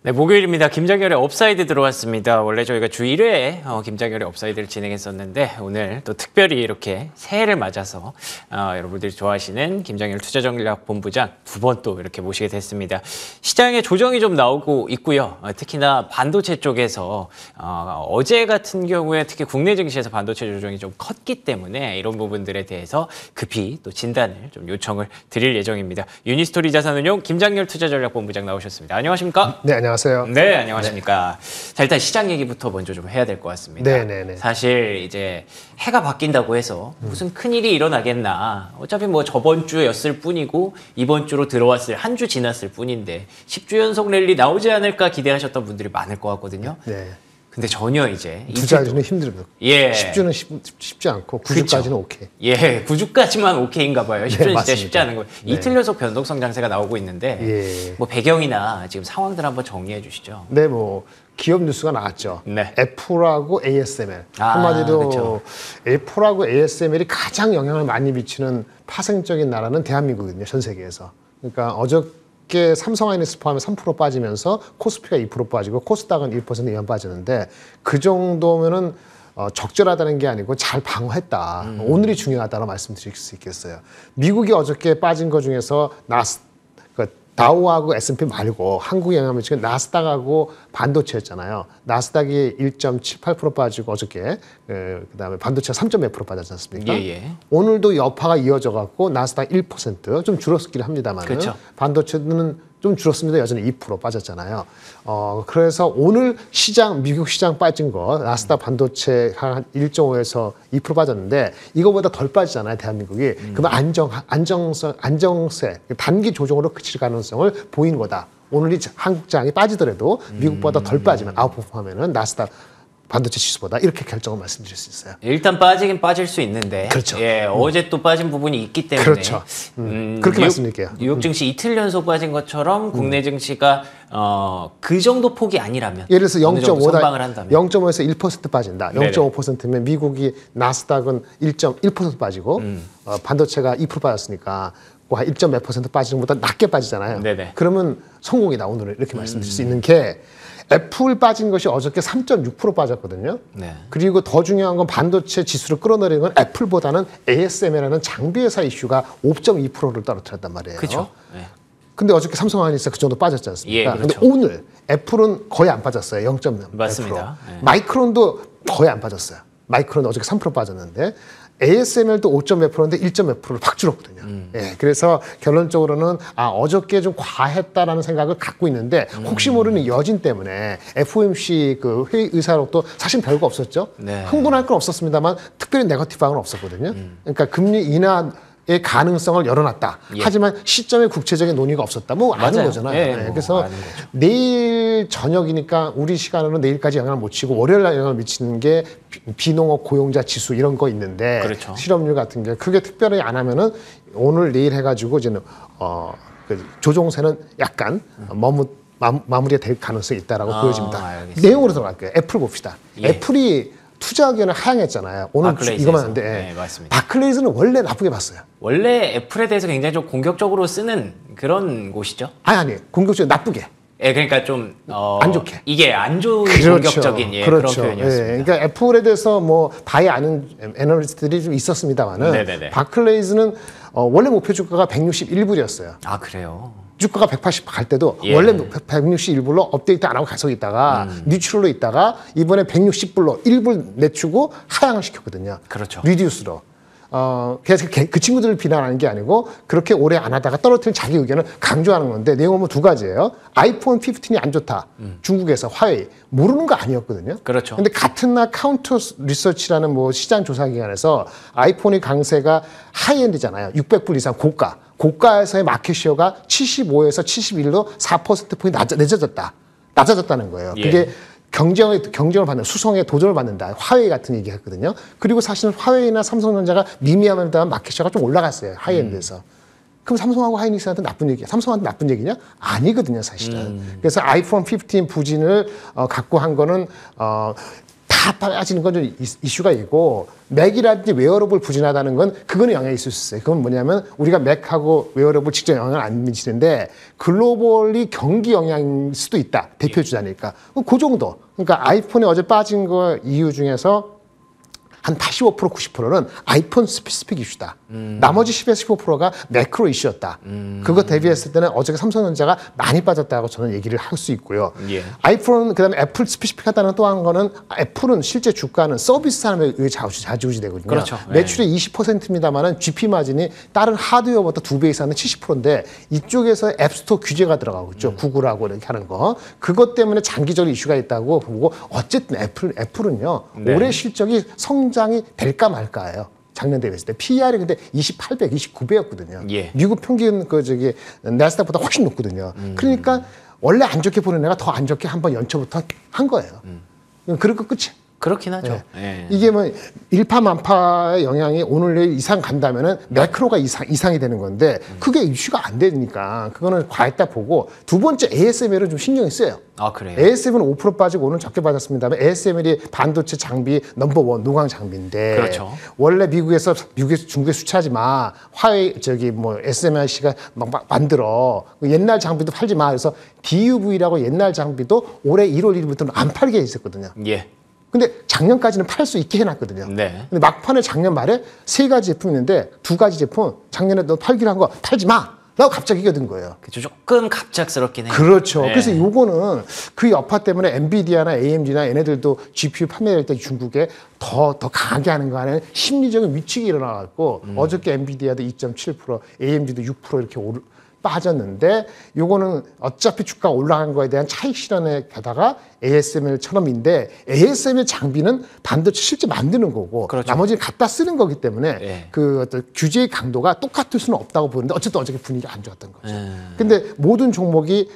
네, 목요일입니다. 김장렬의 업사이드 들어왔습니다. 원래 저희가 주 1회에 김장렬의 업사이드를 진행했었는데 오늘 또 특별히 이렇게 새해를 맞아서 여러분들이 좋아하시는 김장렬 투자전략본부장 두 번 또 이렇게 모시게 됐습니다. 시장에 조정이 좀 나오고 있고요. 특히나 반도체 쪽에서 어제 같은 경우에 특히 국내 증시에서 반도체 조정이 좀 컸기 때문에 이런 부분들에 대해서 급히 또 진단을 좀 요청을 드릴 예정입니다. 유니스토리 자산운용 김장렬 투자전략본부장 나오셨습니다. 안녕하십니까? 네, 안녕하세요. 네, 안녕하십니까. 네. 자, 일단 시장 얘기부터 먼저 좀 해야 될 것 같습니다. 네네네. 사실 이제 해가 바뀐다고 해서 무슨 큰일이 일어나겠나. 어차피 뭐 저번 주였을 뿐이고 이번 주로 들어왔을 한 주 지났을 뿐인데 10주 연속 랠리 나오지 않을까 기대하셨던 분들이 많을 것 같거든요. 네. 근데 전혀 이제 투자주는 힘들어요. 예. 10주는 쉽지 않고 9주까지는 그쵸. 오케이. 예, 9주까지만 오케이인가 봐요. 10주는 네, 진짜 쉽지 않은 거예요. 네. 이틀 연속 변동성 장세가 나오고 있는데 예. 뭐 배경이나 지금 상황들 한번 정리해 주시죠. 네, 뭐 기업 뉴스가 나왔죠. 네. 애플하고 ASML. 한마디로 그쵸. 애플하고 ASML이 가장 영향을 많이 미치는 파생적인 나라는 대한민국이거든요. 전 세계에서. 그러니까 어저께 삼성하이닉스 포함해 3% 빠지면서 코스피가 2% 빠지고 코스닥은 1% 이상 빠지는데 그 정도면은 적절하다는 게 아니고 잘 방어했다. 오늘이 중요하다고 말씀드릴 수 있겠어요. 미국이 어저께 빠진 것 중에서 다우하고 S&P 말고 한국에 영향을 미치는 나스닥하고 반도체였잖아요. 나스닥이 1.78% 빠지고 어저께 그다음에 반도체가 3.몇% 빠졌지 않습니까? 예. 오늘도 여파가 이어져 갖고 나스닥 1% 좀 줄었긴 합니다만 그렇죠. 반도체는 좀 줄었습니다. 여전히 2% 빠졌잖아요. 그래서 오늘 시장, 미국 시장 빠진 거, 나스닥 반도체 한 1.5에서 2% 빠졌는데 이거보다 덜 빠지잖아요, 대한민국이. 그러면 안정세, 단기 조정으로 그칠 가능성을 보이는 거다. 오늘 한국장이 빠지더라도 미국보다 덜 빠지면 아웃퍼폼하면은 나스닥 반도체 지수보다 이렇게 결정을 말씀드릴 수 있어요. 일단 빠지긴 빠질 수 있는데, 그렇죠. 예, 어제 또 빠진 부분이 있기 때문에, 그렇죠. 그렇게 말씀드릴게요. 뉴욕 증시 이틀 연속 빠진 것처럼 국내 증시가 그 정도 폭이 아니라면, 예를 들어서 어느 정도 선방을 한다면, 0.5에서 1% 빠진다. 네네. 0.5%면 미국이 나스닥은 1.1% 빠지고 반도체가 2% 빠졌으니까 한 1.몇 % 빠지는 것보다 낮게 빠지잖아요. 네네. 그러면 성공이다. 오늘 이렇게 말씀드릴 수 있는 게 애플 빠진 것이 어저께 3.6% 빠졌거든요. 네. 그리고 더 중요한 건 반도체 지수를 끌어내리는 건 애플보다는 ASML이라는 장비 회사 이슈가 5.2%를 떨어뜨렸단 말이에요. 그렇죠. 네. 근데 어저께 삼성하이닉스 그 정도 빠졌지 않습니까? 예, 그렇죠. 근데 오늘 애플은 거의 안 빠졌어요. 0.몇%. 맞습니다. 네. 마이크론도 거의 안 빠졌어요. 마이크론은 어저께 3% 빠졌는데 ASML도 5.몇 %인데 1.몇 %를 확 줄었거든요. 예, 그래서 결론적으로는 어저께 좀 과했다라는 생각을 갖고 있는데 혹시 모르는 여진 때문에 FOMC 그 회의 의사록도 사실 별거 없었죠. 네. 흥분할 건 없었습니다만 특별히 네거티브한 건 없었거든요. 그러니까 금리 인하의 가능성을 열어놨다. 예. 하지만 시점에 국제적인 논의가 없었다. 뭐 아는 맞아요. 거잖아요. 예, 예, 뭐 그래서 아는 거죠. 내일 저녁이니까 우리 시간으로는 내일까지 영향을 못 치고 월요일 날 영향을 미치는 게 비농업 고용자 지수 이런 거 있는데 그렇죠. 실업률 같은 게 그게 특별히 안 하면은 오늘 내일 해가지고 이제는 그 조종세는 약간 마무리가 될 가능성이 있다라고 보여집니다. 알겠습니다. 내용으로 들어갈게요. 애플 봅시다. 예. 애플이 투자 의견을 하향했잖아요. 오늘 바클레이즈에서. 이거만 하는데 네, 맞습니다. 바클레이즈는 원래 나쁘게 봤어요. 원래 애플에 대해서 굉장히 좀 공격적으로 쓰는 그런 곳이죠. 아니 공격적으로 나쁘게. 예, 그러니까 좀 안 좋게. 이게 안 좋은 그렇죠. 공격적인 그런 표현이었습니다. 예, 그러니까 애플에 대해서 뭐 다이 아는 애널리스트들이 좀 있었습니다만은 네네네. 바클레이즈는 원래 목표 주가가 161불이었어요. 아, 그래요? 주가가 180 갈 때도 예. 원래 161불로 업데이트 안 하고 계속 있다가 뉴트럴로 있다가 이번에 160불로 1불 내추고 하향을 시켰거든요. 그렇죠. 리듀스로. 그래서 그 친구들을 비난하는 게 아니고 그렇게 오래 안 하다가 떨어뜨린 자기 의견을 강조하는 건데 내용은 보면 두 가지예요. 아이폰 15이 안 좋다. 중국에서 화웨이. 모르는 거 아니었거든요. 그렇죠. 근데 같은 날 카운터 리서치라는 뭐 시장 조사 기관에서 아이폰의 강세가 하이엔드잖아요. 600불 이상 고가. 고가에서의 마켓시어가 75에서 71로 4%포인트 낮아졌다는 거예요. 예. 그게 경쟁을 받는, 수성에 도전을 받는다. 화웨이 같은 얘기 했거든요. 그리고 사실은 화웨이나 삼성전자가 미미하면 마켓시어가 좀 올라갔어요. 하이엔드에서. 그럼 삼성하고 하이닉스한테 나쁜 얘기야? 삼성한테 나쁜 얘기냐? 아니거든요, 사실은. 그래서 아이폰 15 부진을 갖고 한 거는 다 빠지는 건 좀 이슈가 있고 맥이라든지 웨어러블 부진하다는 건 그거는 영향이 있을 수 있어요. 그건 뭐냐면 우리가 맥하고 웨어러블 직접 영향을 안 미치는데 글로벌리 경기 영향일 수도 있다. 대표 주자니까. 그 정도. 그러니까 아이폰이 어제 빠진 거 이유 중에서 한 85% 90%는 아이폰 스페시픽 이슈다. 나머지 10에서 15%가 매크로 이슈였다. 그거 대비했을 때는 어저께 삼성전자가 많이 빠졌다고 저는 얘기를 할 수 있고요. 예. 아이폰은 그다음에 애플 스페시픽하다는 또 한 거는 애플은 실제 주가는 서비스 산업에 의해 좌지우지 되거든요. 그렇죠. 매출의 20%입니다만은 GP 마진이 다른 하드웨어보다 2배 이상은 70%인데 이쪽에서 앱스토어 규제가 들어가고 있죠. 구글하고 이렇게 하는 거. 그것 때문에 장기적인 이슈가 있다고 보고 어쨌든 애플은요. 네. 올해 실적이 성장이 될까 말까예요. 작년 대비했을 때 PER이 근데 28배, 29배였거든요. 예. 미국 평균 나스닥보다 훨씬 높거든요. 그러니까 원래 안 좋게 보는 애가 더 안 좋게 한번 연초부터 한 거예요. 그리고 끝이. 그렇긴 하죠. 네. 예. 이게 뭐 일파만파의 영향이 오늘 내일 이상 간다면은 매크로가 이상이 되는 건데 그게 이슈가 안 되니까 그거는 과했다 보고 두 번째 ASML은 좀 신경이 쓰여요. 아, 그래요? ASML은 5% 빠지고 오늘 적게 빠졌습니다만 ASML이 반도체 장비 넘버원 노광 장비인데 그렇죠. 원래 미국에서 중국에 수출하지 마. 화웨이 SMIC가 막 만들어. 옛날 장비도 팔지 마. 그래서 DUV라고 옛날 장비도 올해 1월 1일부터는 안 팔게 했었거든요. 예. 근데 작년까지는 팔 수 있게 해놨거든요. 네. 근데 막판에 작년 말에 3가지 제품이 있는데 2가지 제품 작년에 너 팔기로 한 거 팔지 마. 라고 갑자기 이겨든 거예요. 그죠. 조금 갑작스럽긴 해요. 그렇죠. 네. 그래서 요거는 그 여파 때문에 엔비디아나 AMD나 얘네들도 GPU 판매할 때 중국에 더 강하게 하는 거 안에 심리적인 위축이 일어나갖고 어저께 엔비디아도 2.7%, AMD도 6% 이렇게 빠졌는데 요거는 어차피 주가가 올라간 거에 대한 차익 실현에 게다가 ASML처럼인데 ASML 장비는 반도체 실제 만드는 거고 그렇죠. 나머지는 갖다 쓰는 거기 때문에 네. 그 어떤 규제의 강도가 똑같을 수는 없다고 보는데 어쨌든 어저께 분위기가 안 좋았던 거죠. 근데 모든 종목이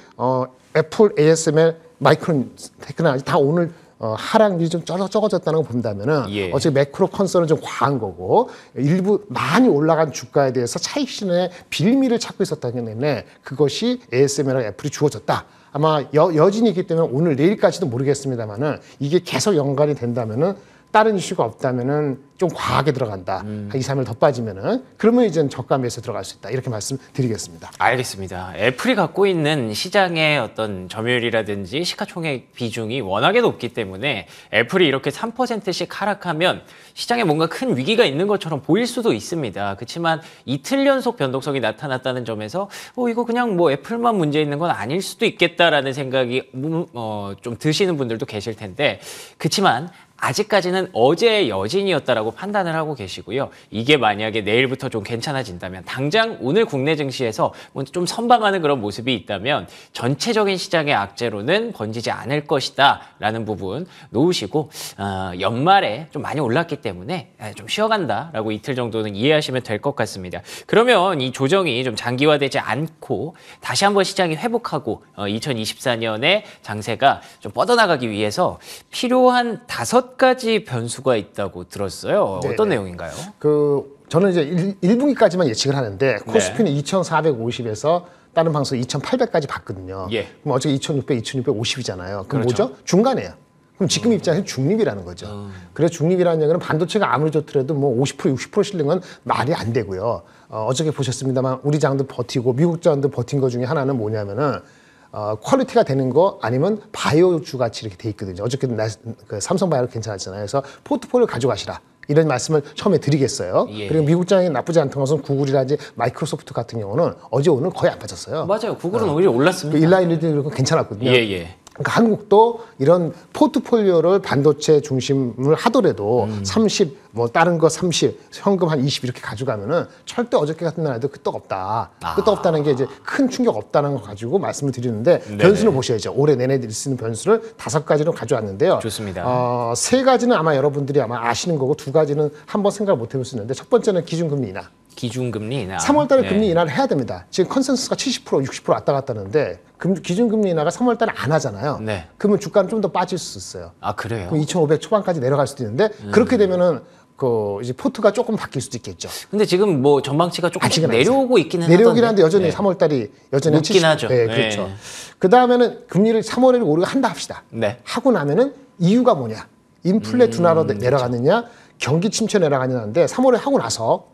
애플, ASML, 마이크론 테크놀로지 다 오늘 하락률이 좀 적어졌다는 거 본다면은 예. 어차피 매크로 컨설은 좀 과한 거고 일부 많이 올라간 주가에 대해서 차익 실현의 빌미를 찾고 있었다기 때문에 그것이 ASML과 애플이 주어졌다. 아마 여진이 있기 때문에 오늘 내일까지도 모르겠습니다만은 이게 계속 연관이 된다면은 다른 이슈가 없다면은 좀 과하게 들어간다. 한 2, 3일 더 빠지면은 그러면 이제 저가 매수 들어갈 수 있다. 이렇게 말씀드리겠습니다. 알겠습니다. 애플이 갖고 있는 시장의 어떤 점유율이라든지 시가총액 비중이 워낙에 높기 때문에 애플이 이렇게 3%씩 하락하면 시장에 뭔가 큰 위기가 있는 것처럼 보일 수도 있습니다. 그렇지만 이틀 연속 변동성이 나타났다는 점에서 이거 그냥 뭐 애플만 문제 있는 건 아닐 수도 있겠다라는 생각이 좀 드시는 분들도 계실 텐데 그렇지만 아직까지는 어제의 여진이었다라고 판단을 하고 계시고요. 이게 만약에 내일부터 좀 괜찮아진다면 당장 오늘 국내 증시에서 좀 선방하는 그런 모습이 있다면 전체적인 시장의 악재로는 번지지 않을 것이다 라는 부분 놓으시고 연말에 좀 많이 올랐기 때문에 좀 쉬어간다라고 이틀 정도는 이해하시면 될 것 같습니다. 그러면 이 조정이 좀 장기화되지 않고 다시 한번 시장이 회복하고 2024년에 장세가 좀 뻗어나가기 위해서 필요한 5가지 변수가 있다고 들었어요. 네네. 어떤 내용인가요? 저는 이제 1분기까지만 예측을 하는데 코스피는 2,450에서 다른 방송 2,800까지 봤거든요. 예. 그럼 어제 2,600, 2,650이잖아요. 그럼 그렇죠. 뭐죠? 중간이에요. 그럼 지금 입장에서 중립이라는 거죠. 그래서 중립이라는 얘기는 반도체가 아무리 좋더라도 뭐 50%, 60% 실는 건 말이 안 되고요. 어저께 보셨습니다만 우리 장도 버티고 미국 장도 버틴 거 중에 하나는 뭐냐면은 퀄리티가 되는 거 아니면 바이오주 같이 이렇게 돼 있거든요. 어저께 그 삼성바이오 괜찮았잖아요. 그래서 포트폴리오 가져가시라. 이런 말씀을 처음에 드리겠어요. 예. 그리고 미국장이 나쁘지 않던 것은 구글이라든지 마이크로소프트 같은 경우는 어제 오늘 거의 안 빠졌어요. 맞아요. 구글은 오히려 올랐습니다. 일라인리도 이런 거 괜찮았거든요. 예. 그러니까 한국도 이런 포트폴리오를 반도체 중심을 하더라도 30, 뭐 다른 거 30, 현금 한 20 이렇게 가져가면은 절대 어저께 같은 날에도 끄떡없다. 끄떡없다는 게 이제 큰 충격 없다는 거 가지고 말씀을 드리는데 변수를 보셔야죠. 올해 내내 쓰는 변수를 5가지로 가져왔는데요. 좋습니다. 3가지는 아마 여러분들이 아마 아시는 거고 2가지는 한번 생각을 못 해볼 수 있는데 첫 번째는 기준금리 인하. 기준금리 인하. 3월 달에 금리 인하를 해야 됩니다. 지금 컨센서스가 70%, 60% 왔다 갔다 하는데 기준금리 인하가 3월 달에 안 하잖아요. 네. 그러면 주가는 좀 더 빠질 수 있어요. 아, 그래요? 그럼 2,500 초반까지 내려갈 수도 있는데 그렇게 되면은 이제 포트가 조금 바뀔 수도 있겠죠. 근데 지금 뭐 전망치가 조금 아직은 내려오고 있기는 내려오긴 하던데. 한데 여전히 3월 달이 여전히 높긴 70. 하죠. 네, 그렇죠. 그 다음에는 금리를 3월에 오르고 한다 합시다. 네. 하고 나면은 이유가 뭐냐? 인플레 둔화로 내려가느냐, 경기 침체 내려가느냐인데 3월에 하고 나서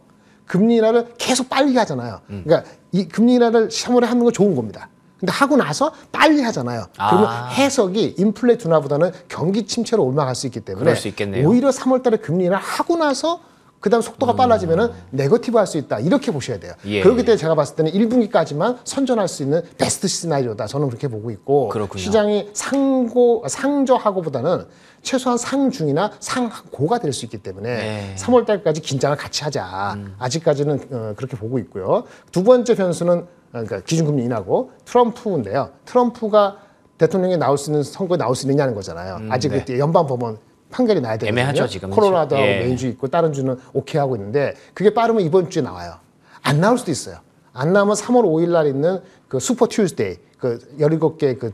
금리 인하를 계속 빨리 하잖아요. 그러니까 이 금리 인하를 3월에 하는 건 좋은 겁니다. 근데 하고 나서 빨리 하잖아요. 그러면 해석이 인플레 둔화보다는 경기 침체로 올라갈 수 있기 때문에 그럴 수 있겠네요. 오히려 3월 달에 금리 인하를 하고 나서 그다음 속도가 빨라지면은 네거티브 할 수 있다. 이렇게 보셔야 돼요. 예. 그렇기 때문에 제가 봤을 때는 1분기까지만 선전할 수 있는 베스트 시나리오다. 저는 그렇게 보고 있고 그렇군요. 시장이 상저하고보다는 최소한 상중이나 상고가 될 수 있기 때문에 네. 3월 달까지 긴장을 같이 하자. 아직까지는 그렇게 보고 있고요. 두 번째 변수는 그러니까 기준금리 인하고 트럼프인데요. 트럼프가 대통령이 나올 수 있는 선거에 나올 수 있느냐는 거잖아요. 아직 네. 그때 연방법원 판결이 나야 되거든요. 애매하죠, 지금. 콜로라도하고 예. 메인주 있고 다른 주는 오케이 하고 있는데 그게 빠르면 이번 주에 나와요. 안 나올 수도 있어요. 안 나오면 3월 5일 날 있는 그 슈퍼 튜즈데이 그 17개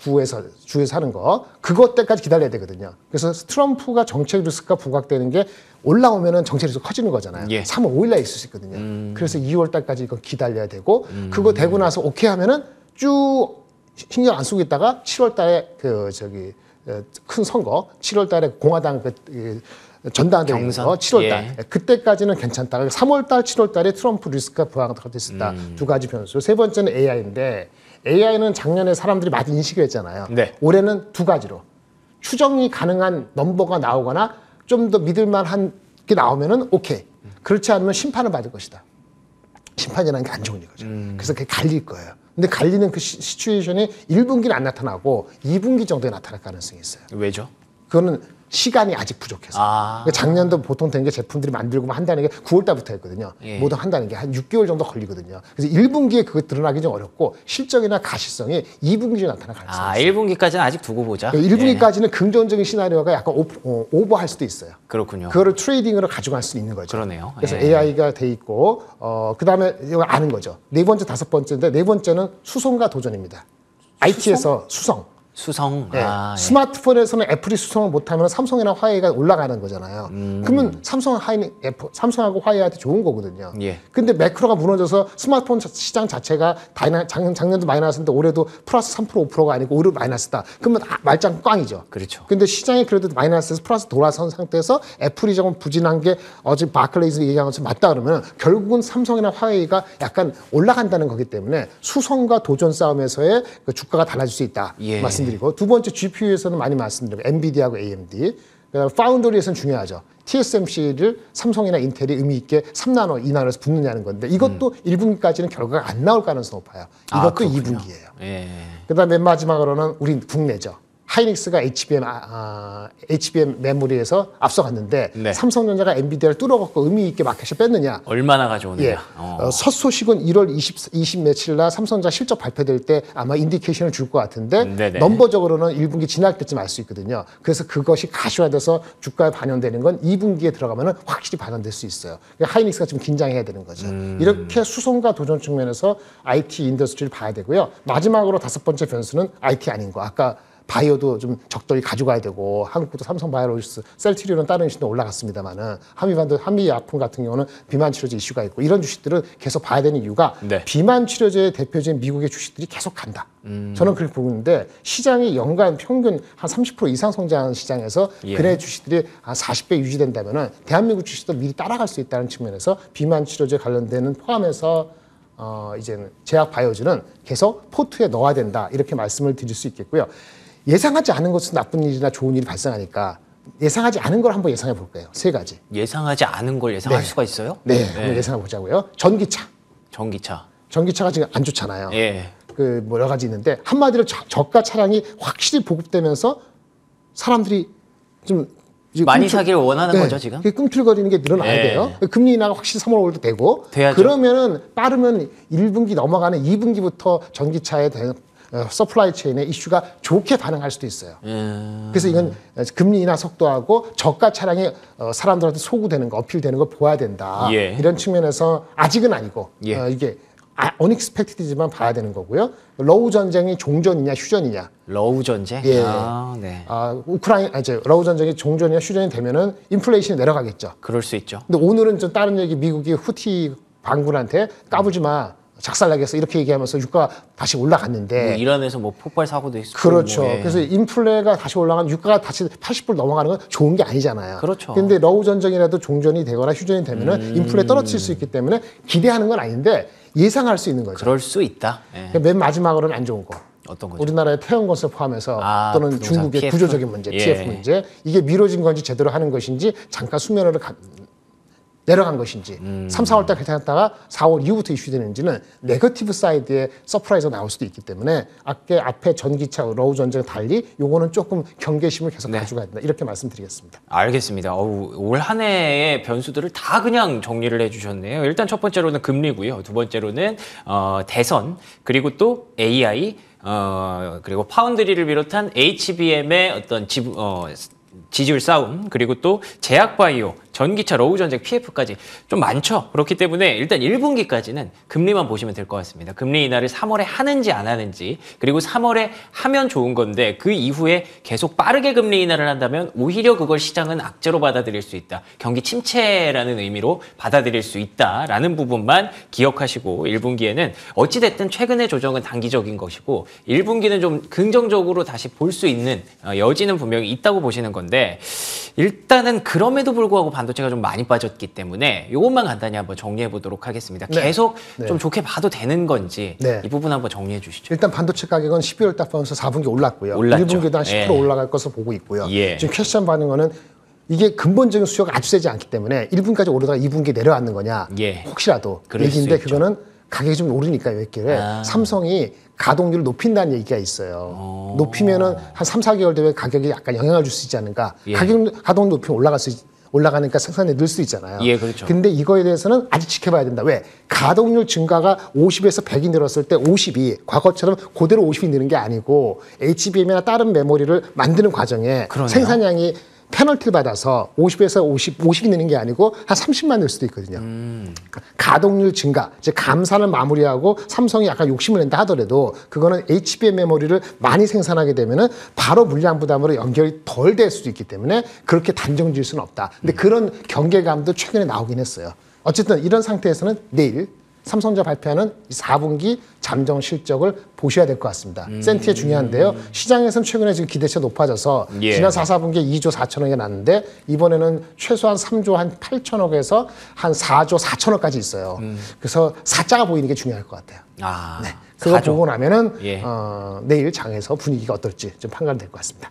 구에서 주에서 하는 거 그것 때까지 기다려야 되거든요. 그래서 트럼프가 정책 리스크가 부각되는 게 올라오면은 정책 리스크 커지는 거잖아요. 예. 3월 5일 날 있을 수 있거든요. 그래서 2월 달까지 이거 기다려야 되고 그거 되고 나서 오케이 하면은 쭉 신경 안 쓰고 있다가 7월 달에 큰 선거 7월 달에 공화당 전당대회 경선? 거 7월 달 예. 그때까지는 괜찮다. 3월 달 7월 달에 트럼프 리스크가 부각될 수 있다. 두 가지 변수. 세 번째는 AI인데 AI는 작년에 사람들이 많이 인식을 했잖아요. 네. 올해는 두 가지로 추정이 가능한 넘버가 나오거나 좀 더 믿을만한 게 나오면은 오케이. 그렇지 않으면 심판을 받을 것이다. 심판이라는 게 안 좋은 거죠. 그래서 그게 갈릴 거예요. 근데 갈리는 그 시츄에이션이 1분기는 안 나타나고 2분기 정도에 나타날 가능성이 있어요. 왜죠? 그거는 시간이 아직 부족해서. 그러니까 작년도 보통 된 게 제품들이 만들고 한다는 게 9월 달부터 했거든요. 예. 모두 한다는 게 한 6개월 정도 걸리거든요. 그래서 1분기에 그거 드러나기 좀 어렵고 실적이나 가시성이 2분기에 나타날 가능성이 있어요. 1분기까지는 아직 두고 보자. 1분기까지는 예. 긍정적인 시나리오가 약간 오버할 수도 있어요. 그렇군요. 그거를 트레이딩으로 가져갈 수 있는 거죠. 그러네요. 그래서 예. AI가 돼 있고 그다음에 이거 아는 거죠. 네 번째, 다섯 번째인데 네 번째는 수송과 도전입니다. IT에서 수송. 수성. 예. 예. 스마트폰에서는 애플이 수성을 못하면 삼성이나 화웨이가 올라가는 거잖아요. 그러면 삼성하고 화웨이한테 좋은 거거든요. 예. 근데 매크로가 무너져서 스마트폰 시장 자체가 작년도 마이너스인데 올해도 플러스 3% 5%가 아니고 오히려 마이너스다. 그러면 말짱 꽝이죠. 그렇죠. 근데 시장이 그래도 마이너스에서 플러스 돌아선 상태에서 애플이 조금 부진한 게 어제 바클레이즈 얘기한 것처럼 맞다 그러면 결국은 삼성이나 화웨이가 약간 올라간다는 거기 때문에 수성과 도전 싸움에서의 그 주가가 달라질 수 있다. 예. 말씀드리고 두 번째 GPU에서는 많이 말씀드리고 엔비디아하고 AMD 파운더리에서는 중요하죠. TSMC를 삼성이나 인텔이 의미 있게 3나노, 2나노에서 붙느냐는 건데 이것도 1분기까지는 결과가 안 나올 가능성이 높아요. 이것도 그렇군요. 2분기예요. 예. 그다음 맨 마지막으로는 우리 국내죠. 하이닉스가 HBM 메모리에서 앞서갔는데 네. 삼성전자가 엔비디아를 뚫어갖고 의미 있게 마켓을 뺐느냐. 얼마나 가져오느냐. 예. 첫 소식은 1월 20 며칠 날 삼성전자 실적 발표될 때 아마 인디케이션을 줄 것 같은데 네네. 넘버적으로는 1분기 지날 때쯤 알 수 있거든요. 그래서 그것이 가시화돼서 주가에 반영되는 건 2분기에 들어가면 확실히 반영될 수 있어요. 그러니까 하이닉스가 좀 긴장해야 되는 거죠. 이렇게 수송과 도전 측면에서 IT 인더스트리를 봐야 되고요. 마지막으로 다섯 번째 변수는 IT 아닌 거. 아까 바이오도 좀 적절히 가져가야 되고 한국도 삼성바이오로직스, 셀트리온은 다른 주식도 올라갔습니다만은 한미약품 같은 경우는 비만 치료제 이슈가 있고 이런 주식들은 계속 봐야 되는 이유가 네. 비만 치료제의 대표적인 미국의 주식들이 계속 간다. 저는 그렇게 보고 있는데 시장이 연간 평균 한 30% 이상 성장하는 시장에서 예. 그네 주식들이 한 40배 유지된다면은 대한민국 주식도 미리 따라갈 수 있다는 측면에서 비만 치료제 관련되는 포함해서 이제는 제약 바이오즈는 계속 포트에 넣어야 된다 이렇게 말씀을 드릴 수 있겠고요. 예상하지 않은 것은 나쁜 일이나 좋은 일이 발생하니까 예상하지 않은 걸 한번 예상해 볼게요. 세 가지. 예상하지 않은 걸 예상할 네. 수가 있어요? 네, 한번 예상해 보자고요. 전기차. 전기차. 전기차가 지금 안 좋잖아요. 예. 그 여러 가지 있는데 한마디로 저가 차량이 확실히 보급되면서 사람들이 좀 이제 많이 사기를 원하는 거죠, 지금? 그게 꿈틀거리는 게 늘어나야 네. 돼요. 금리 인하가 확실히 3월 5일도 되고 돼야죠. 그러면은 빠르면 1분기 넘어가는 2분기부터 전기차에 대한 서플라이 체인의 이슈가 좋게 반응할 수도 있어요. 그래서 이건 금리 인하 속도하고 저가 차량이 사람들한테 소구되는 거, 어필되는 걸 보아야 된다. 예. 이런 측면에서 아직은 아니고 예. 이게 unexpected이지만 봐야 되는 거고요. 러우 전쟁이 종전이냐 휴전이냐. 러우 전쟁? 예. 네. 러우 전쟁이 종전이냐 휴전이 되면은 인플레이션이 내려가겠죠. 그럴 수 있죠. 근데 오늘은 좀 다른 얘기 미국이 후티 반군한테 까부지 마. 작살나겠어 이렇게 얘기하면서 유가가 다시 올라갔는데 뭐 이란에서 뭐 폭발 사고도 있고 그렇죠. 뭐, 예. 그래서 인플레가 다시 올라가면 유가가 다시 80불 넘어가는 건 좋은 게 아니잖아요. 그렇죠. 근데 러우 전쟁이라도 종전이 되거나 휴전이 되면은 인플레 떨어질 수 있기 때문에 기대하는 건 아닌데 예상할 수 있는 거죠. 그럴 수 있다. 예. 그러니까 맨 마지막으로는 안 좋은 거. 어떤 거죠? 우리나라의 태형건설 포함해서 또는 부동산 중국의 PF? 구조적인 문제, 예. PF 문제 이게 미뤄진 건지 제대로 하는 것인지 잠깐 수면으로 내려간 것인지 3, 4월 달 괜찮았다가 4월 이후부터 이슈되는지는 네거티브 사이드에 서프라이즈가 나올 수도 있기 때문에 앞에 전기차 러우 전쟁 달리 요거는 조금 경계심을 계속 가져가야 된다 이렇게 말씀드리겠습니다. 알겠습니다. 올 한 해의 변수들을 다 그냥 정리를 해주셨네요. 일단 첫 번째로는 금리고요. 두 번째로는 대선 그리고 또 AI 그리고 파운드리를 비롯한 HBM의 어떤 지지율 싸움 그리고 또 제약바이오, 전기차, 러우 전쟁, PF까지 좀 많죠. 그렇기 때문에 일단 1분기까지는 금리만 보시면 될 것 같습니다. 금리 인하를 3월에 하는지 안 하는지 그리고 3월에 하면 좋은 건데 그 이후에 계속 빠르게 금리 인하를 한다면 오히려 그걸 시장은 악재로 받아들일 수 있다. 경기 침체라는 의미로 받아들일 수 있다라는 부분만 기억하시고 1분기에는 어찌됐든 최근의 조정은 단기적인 것이고 1분기는 좀 긍정적으로 다시 볼 수 있는 여지는 분명히 있다고 보시는 건데 일단은 그럼에도 불구하고 반도체가 좀 많이 빠졌기 때문에 이것만 간단히 한번 정리해 보도록 하겠습니다. 네. 계속 네. 좀 좋게 봐도 되는 건지 네. 이 부분 한번 정리해 주시죠. 일단 반도체 가격은 12월 달 포함해서 4분기 올랐고요. 올랐죠. 1분기도 한 10% 예. 올라갈 것으로 보고 있고요. 예. 지금 캐시한 반응은 이게 근본적인 수요가 아주 세지 않기 때문에 1분까지 오르다가 2분기 내려앉는 거냐 예. 혹시라도 그럴 수 얘기인데 있죠. 그거는 가격이 좀 오르니까 몇 개를 삼성이 가동률을 높인다는 얘기가 있어요. 높이면은 한 3, 4개월 되면 가격이 약간 영향을 줄 수 있지 않을까. 예. 가동 높이면 올라가니까 생산이 늘 수 있잖아요. 예, 그렇죠. 근데 이거에 대해서는 아직 지켜봐야 된다. 왜? 가동률 증가가 50에서 100이 늘었을 때 50이 과거처럼 그대로 50이 느는 게 아니고 HBM이나 다른 메모리를 만드는 과정에 그러네요. 생산량이 페널티를 받아서 50에서 50이 느는 게 아니고 한 30만 늘 수도 있거든요. 그러니까 가동률 증가, 이제 감산을 마무리하고 삼성이 약간 욕심을 낸다 하더라도 그거는 HBM 메모리를 많이 생산하게 되면은 바로 물량 부담으로 연결이 덜 될 수도 있기 때문에 그렇게 단정 지을 수는 없다. 근데 그런 경계감도 최근에 나오긴 했어요. 어쨌든 이런 상태에서는 내일 삼성전자 발표하는 4분기 잠정 실적을 보셔야 될 것 같습니다. 센티에 중요한데요. 시장에서는 최근에 지금 기대치가 높아져서 예. 지난 4, 4분기에 2조 4천억이 났는데 이번에는 최소한 3조 한 8천억에서 한 4조 4천억까지 있어요. 그래서 4자가 보이는 게 중요할 것 같아요. 아, 그거 가죠. 보고 나면은 예. 내일 장에서 분위기가 어떨지 좀 판단될 것 같습니다.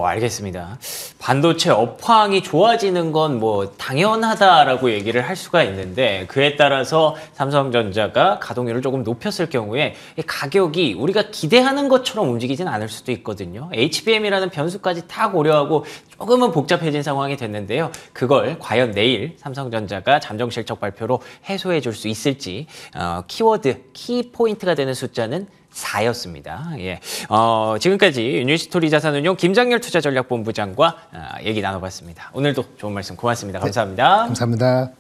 알겠습니다. 반도체 업황이 좋아지는 건 뭐 당연하다라고 얘기를 할 수가 있는데 그에 따라서 삼성전자가 가동률을 조금 높였을 경우에 이 가격이 우리가 기대하는 것처럼 움직이진 않을 수도 있거든요. HBM이라는 변수까지 다 고려하고 조금은 복잡해진 상황이 됐는데요. 그걸 과연 내일 삼성전자가 잠정 실적 발표로 해소해 줄 수 있을지 키워드, 키포인트가 되는 숫자는 4였습니다. 예. 지금까지 유니스토리 자산운용 김장렬 투자전략본부장과 얘기 나눠봤습니다. 오늘도 좋은 말씀 고맙습니다. 감사합니다. 감사합니다.